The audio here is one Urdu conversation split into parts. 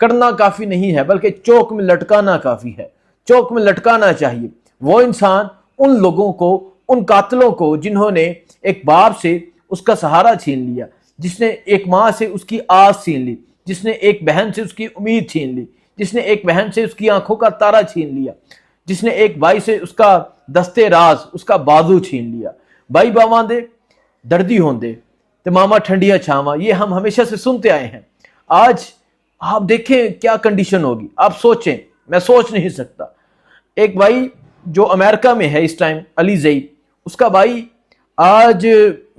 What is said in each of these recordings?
کرنا کافی نہیں ہے بلکہ چوک میں لٹکانا کافی ہے، چوک میں لٹکانا چاہیے۔ وہ انسان ان لوگوں کو، ان قاتلوں کو جنہوں نے ایک باپ سے اس کا سہارا چھین لیا، جس نے ایک ماں سے اس کی آس چھین لی، جس نے ایک بہن سے اس کی امید چھین لی، جس نے ایک بہن سے اس کی آنکھوں کا تارا چھین لیا، جس نے ایک بھائی سے اس کا دستے راز، اس کا بازو چھین لیا۔ بھائی باواں دے دردی ہوندے تے ماما ٹھنڈیا چھاواں، یہ ہم ہمیشہ سے سنتے آئے ہیں۔ آج آپ دیکھیں کیا کنڈیشن ہوگی، آپ سوچیں، میں سوچ نہیں سکتا۔ ایک بھائی جو امریکہ میں ہے اس ٹائم، علی زئی، اس کا بھائی آج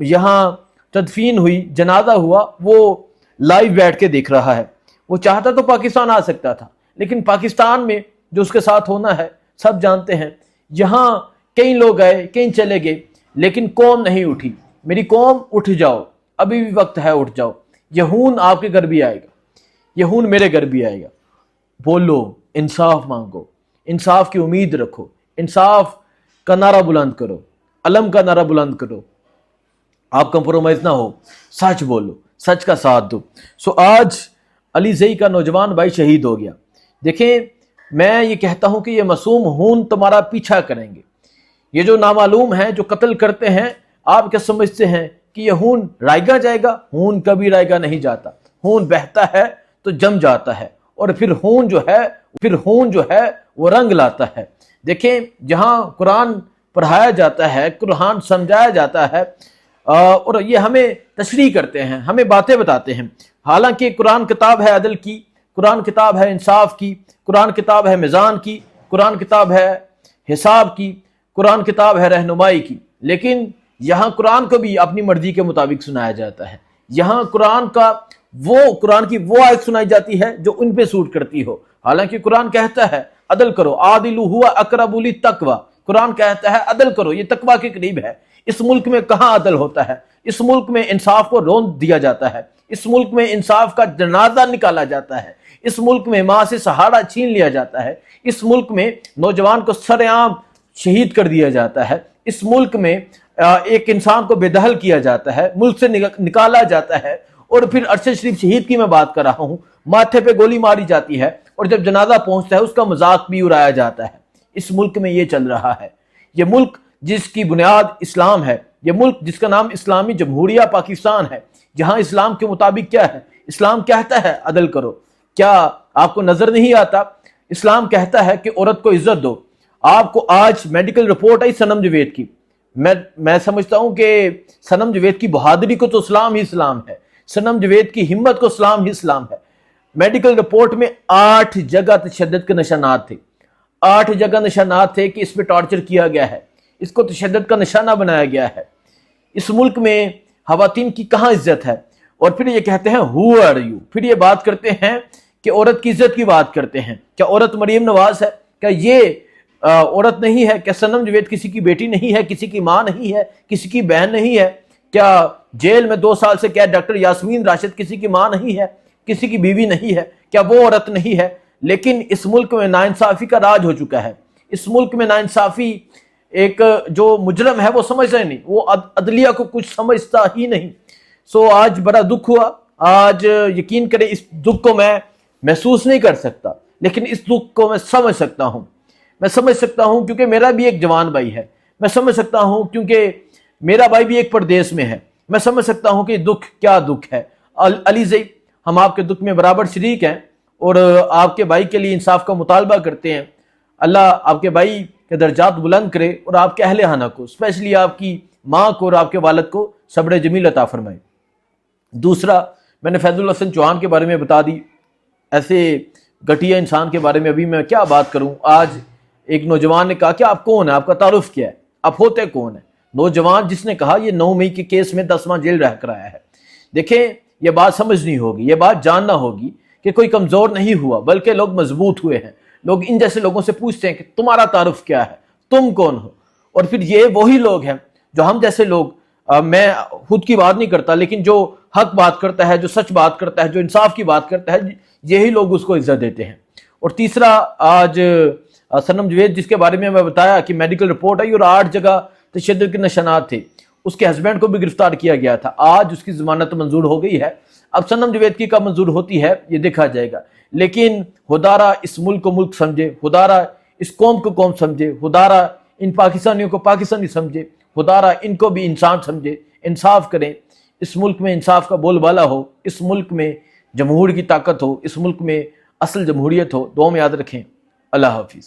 یہاں تدفین ہوئی، جنازہ ہوا، وہ لائیو بیٹھ کے دیکھ رہا ہے۔ وہ چاہتا تو پاکستان آ سکتا تھا، لیکن پاکستان میں جو اس کے ساتھ ہونا ہے سب جانتے ہیں۔ یہاں کئی لوگ آئے، کئی چلے گئے، لیکن قوم نہیں اٹھی۔ میری قوم اٹھ جاؤ، ابھی بھی وقت ہے، اٹھ جاؤ۔ یہ خون آپ کے گھر بھی آئے گا، یہ خون میرے گھر بھی آئے گا۔ بولو، انصاف مانگو، انصاف کی امید رکھو، انصاف کا نعرہ بلند کرو، علم کا نعرہ بلند کرو، آپ کمپرومائز نہ ہو، سچ بولو، سچ کا ساتھ دو۔ آج علی زئی کا نوجوان بھائی شہید ہو گیا۔ دیکھیں، میں یہ کہتا ہوں کہ یہ معصوم خون تمہارا پیچھا کریں گے۔ یہ جو نامعلوم ہیں، جو قتل کرتے ہیں، آپ کیا سمجھتے ہیں کہ یہ خون رائے گا جائے گا؟ خون کبھی رائے گا نہیں جاتا۔ خون بہتا ہے تو جم جاتا ہے، اور پھر خون جو ہے وہ رنگ لاتا ہے۔ دیکھیں، جہاں قرآن پڑھایا جاتا ہے، قرآن سمجھایا جاتا ہے، اور یہ ہمیں تشریح کرتے ہیں، ہمیں باتیں بتاتے ہیں۔ حالانکہ قرآن کتاب ہے عدل کی، قرآن کتاب ہے انصاف کی، قرآن کتاب ہے میزان کی، قرآن کتاب ہے حساب کی، قرآن کتاب ہے رہنمائی کی، لیکن یہاں قرآن کو بھی اپنی مرضی کے مطابق سنایا جاتا ہے۔ یہاں قرآن کی وہ آیت سنائی جاتی ہے جو ان پہ سوٹ کرتی ہو۔ حالانکہ قرآن کہتا ہے عدل کرو، عادلوا هو اقرب للتقوی، قرآن کہتا ہے عدل کرو، یہ تقوی کے قریب ہے۔ اس ملک میں کہاں عدل ہوتا ہے؟ اس ملک میں انصاف کو روند دیا جاتا ہے، اس ملک میں انصاف کا جنازہ نکالا جاتا ہے، اس ملک میں ماں سے سہارا چھین لیا جاتا ہے، اس ملک میں نوجوان کو سر عام شہید کر دیا جاتا ہے، اس ملک میں ایک انسان کو بے دخل کیا جاتا ہے، ملک سے نکالا جاتا ہے، اور پھر ارشد شریف شہید کی میں بات کر رہا ہوں، ماتھے پہ گولی ماری جاتی ہے، اور جب جنازہ پہنچتا ہے اس کا مذاق بھی اڑایا جاتا ہے۔ اس ملک میں یہ چل رہا ہے۔ یہ ملک جس کی بنیاد اسلام ہے، یہ ملک جس کا نام اسلامی جمہوریہ پاکستان ہے، جہاں اسلام کے مطابق کیا ہے؟ اسلام کہتا ہے عدل کرو۔ کیا آپ کو نظر نہیں آتا؟ اسلام کہتا ہے کہ عورت کو عزت دو۔ آپ کو آج میڈیکل رپورٹ آئی صنم جاوید کی، میں سمجھتا ہوں کہ صنم جاوید کی بہادری کو تو اسلام ہی اسلام ہے، صنم جاوید کی ہمت کو اسلام ہی اسلام ہے۔ میڈیکل رپورٹ میں 8 جگہ تشدد کے نشانات تھے، 8 جگہ نشانات تھے کہ اس پہ ٹارچر کیا گیا ہے، اس کو تشدد کا نشانہ بنایا گیا ہے۔ اس ملک میں خواتین کی کہاں عزت ہے؟ اور پھر یہ کہتے ہیں ہو آر یو، پھر یہ بات کرتے ہیں کہ عورت کی عزت کی بات کرتے ہیں۔ کیا عورت مریم نواز ہے؟ کیا یہ عورت نہیں ہے؟ کیا صنم جاوید کسی کی بیٹی نہیں ہے، کسی کی ماں نہیں ہے، کسی کی بہن نہیں ہے؟ کیا جیل میں 2 سال سے کیا ڈاکٹر یاسمین راشد کسی کی ماں نہیں ہے، کسی کی بیوی نہیں ہے؟ کیا وہ عورت نہیں ہے؟ لیکن اس ملک میں ناانصافی کا راج ہو چکا ہے۔ اس ملک میں ناانصافی، ایک جو مجرم ہے وہ سمجھتا ہی نہیں، وہ عدلیہ کو کچھ سمجھتا ہی نہیں۔ آج بڑا دکھ ہوا۔ آج یقین کریں اس دکھ کو میں محسوس نہیں کر سکتا، لیکن اس دکھ کو میں سمجھ سکتا ہوں۔ میں سمجھ سکتا ہوں کیونکہ میرا بھی ایک جوان بھائی ہے، میں سمجھ سکتا ہوں کیونکہ میرا بھائی بھی ایک پردیس میں ہے، میں سمجھ سکتا ہوں کہ دکھ کیا دکھ ہے۔ علی زئی، ہم آپ کے دکھ میں برابر شریک ہیں، اور آپ کے بھائی کے لیے انصاف کا مطالبہ کرتے ہیں۔ اللہ آپ کے بھائی کے درجات بلند کرے، اور آپ کے اہل خانہ کو، اسپیشلی آپ کی ماں کو اور آپ کے والد کو صبر جمیل عطا فرمائے۔ دوسرا، میں نے فیض الحسن چوہان کے بارے میں بتا دی، ایسے گھٹیا انسان کے بارے میں ابھی میں کیا بات کروں۔ آج ایک نوجوان نے کہا کہ آپ کون ہیں، آپ کا تعارف کیا ہے، آپ ہوتے کون ہیں؟ نوجوان جس نے کہا یہ 9 مئی کے کیس میں 10 ماہ جیل رہ کر آیا ہے۔ دیکھیں، یہ بات سمجھنی ہوگی، یہ بات جاننا ہوگی کہ کوئی کمزور نہیں ہوا، بلکہ لوگ مضبوط ہوئے ہیں۔ لوگ ان جیسے لوگوں سے پوچھتے ہیں کہ تمہارا تعارف کیا ہے، تم کون ہو؟ اور پھر یہ وہی لوگ ہیں جو ہم جیسے لوگ، میں خود کی بات نہیں کرتا، لیکن جو حق بات کرتا ہے، جو سچ بات کرتا ہے، جو انصاف کی بات کرتا ہے، یہی لوگ اس کو عزت دیتے ہیں۔ اور تیسرا، آج صنم جاوید جس کے بارے میں بتایا کہ میڈیکل رپورٹ آئی اور 8 جگہ تشدد کے نشانات تھے، اس کے ہسبینڈ کو بھی گرفتار کیا گیا تھا۔ آج اس کی ضمانت منظور ہو گئی ہے۔ اب سنم جاویدکی کا منظور ہوتی ہے یہ دیکھا جائے گا، لیکن خدارا اس ملک کو ملک سمجھے، خدارا اس قوم کو قوم سمجھے، خدارا ان پاکستانیوں کو پاکستانی سمجھے، خدارا ان کو بھی انسان سمجھے، انصاف کریں، اس ملک میں انصاف کا بول بالا ہو، اس ملک میں جمہور کی طاقت ہو، اس ملک میں اصل جمہوریت ہو، دعا میں یاد رکھیں۔ اللہ حافظ۔